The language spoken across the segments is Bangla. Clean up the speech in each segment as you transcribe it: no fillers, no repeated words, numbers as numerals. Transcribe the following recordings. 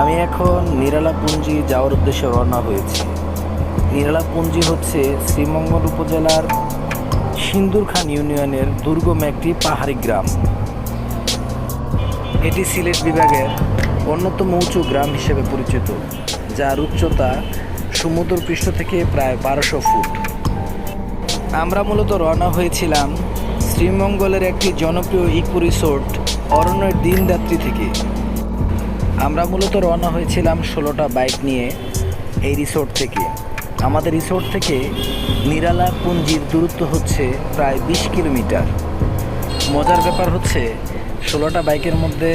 আমি এখন নিরালাপুঞ্জি যাওয়ার উদ্দেশ্যে রওনা হয়েছি। নিরালাপুঞ্জি হচ্ছে শ্রীমঙ্গল উপজেলার সিন্দুরখান ইউনিয়নের দুর্গম একটি পাহাড়ি গ্রাম। এটি সিলেট বিভাগের অন্যতম উঁচু গ্রাম হিসেবে পরিচিত, যার উচ্চতা সমুদ্রপৃষ্ঠ থেকে প্রায় 1200 ফুট। আমরা মূলত রওনা হয়েছিলাম শ্রীমঙ্গলের একটি জনপ্রিয় ইকো রিসোর্ট অরণ্যের দিনযাত্রী থেকে। আমরা মূলত রওনা হয়েছিলাম 16টা বাইক নিয়ে এই রিসোর্ট থেকে। আমাদের রিসোর্ট থেকে নিরালাপুঞ্জির দূরত্ব হচ্ছে প্রায় 20 কিলোমিটার। মজার ব্যাপার হচ্ছে 16টা বাইকের মধ্যে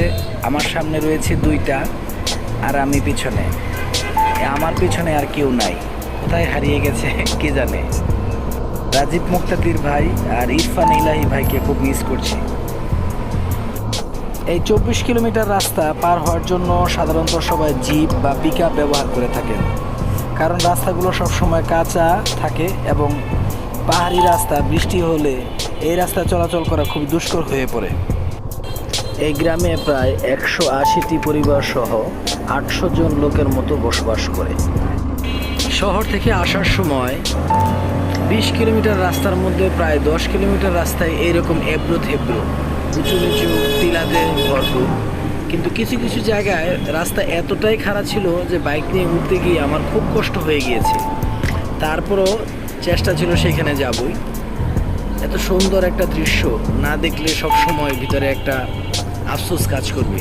আমার সামনে রয়েছে 2টা আর আমি পিছনে। আমার পিছনে আর কেউ নাই, কোথায় হারিয়ে গেছে কে জানে। রাজীব মুক্তাদির ভাই আর ইরফান ইলাহি ভাইকে খুব মিস করছি। এই 24 কিলোমিটার রাস্তা পার হওয়ার জন্য সাধারণত সবাই জিপ বা পিকআপ ব্যবহার করে থাকেন, কারণ রাস্তাগুলো সবসময় কাঁচা থাকে এবং পাহাড়ি রাস্তা, বৃষ্টি হলে এই রাস্তা চলাচল করা খুব দুষ্কর হয়ে পড়ে। এই গ্রামে প্রায় 180টি পরিবার সহ 800 জন লোকের মতো বসবাস করে। শহর থেকে আসার সময় 20 কিলোমিটার রাস্তার মধ্যে প্রায় 10 কিলোমিটার রাস্তায় এইরকম এবড়ো থেবড়ো, উঁচু নিচু টিলাতে ভরপুর। কিন্তু কিছু কিছু জায়গায় রাস্তা এতটাই খারাপ ছিল যে বাইক নিয়ে উঠতে গিয়ে আমার খুব কষ্ট হয়ে গিয়েছে। তারপরও চেষ্টা ছিল সেখানে যাবই। এত সুন্দর একটা দৃশ্য না দেখলে সব সময় ভিতরে একটা আফসোস কাজ করবে।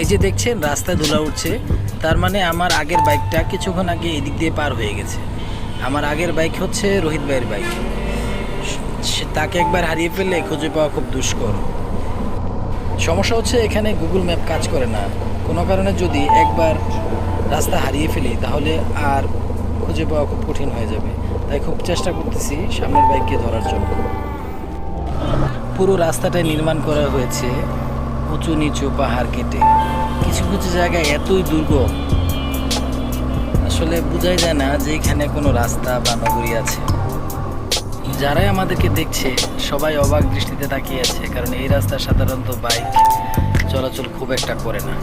এই যে দেখছেন রাস্তায় ধুলা উঠছে, তার মানে আমার আগের বাইকটা কিছুক্ষণ আগে এদিক দিয়ে পার হয়ে গেছে। আমার আগের বাইক হচ্ছে রোহিত ভাইয়ের বাইক। তাকে একবার হারিয়ে ফেললে খুঁজে পাওয়া খুব দুষ্কর। সমস্যা হচ্ছে এখানে গুগল ম্যাপ কাজ করে না। কোনো কারণে যদি একবার রাস্তা হারিয়ে ফেলি তাহলে আর খুঁজে পাওয়া খুব কঠিন হয়ে যাবে। তাই খুব চেষ্টা করতেছি সামনের বাইককে ধরার জন্য। পুরো রাস্তাটাই নির্মাণ করা হয়েছে উঁচু নিচু পাহাড় কেটে। কিছু কিছু জায়গায় এতই দুর্গম, আসলে বোঝাই যায় না যে এখানে কোনো রাস্তা বা নগরী আছে। যারাই আমাদেরকে দেখছে সবাই অবাক দৃষ্টিতে তাকিয়ে আছে, কারণ এই রাস্তা সাধারণত বাইক চলাচল খুব একটা করে না।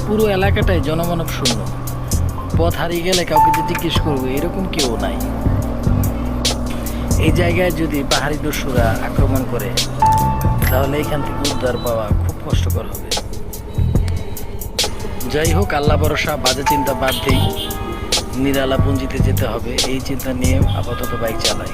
পুরো এলাকাটাই জনমানব শূন্য। পথ হারিয়ে গেলে কাউকে যে জিজ্ঞেস করবো এরকম কেউ নাই। এই জায়গায় যদি পাহাড়ি দস্যুরা আক্রমণ করে তাহলে এখান থেকে উদ্ধার পাওয়া খুব কষ্টকর হবে। যাই হোক, আল্লাহ ভরসা, বাজে চিন্তা বাদ দিই। নিরালাপুঞ্জিতে যেতে হবে এই চিন্তা নিয়ে আপাতত বাইক চালাই।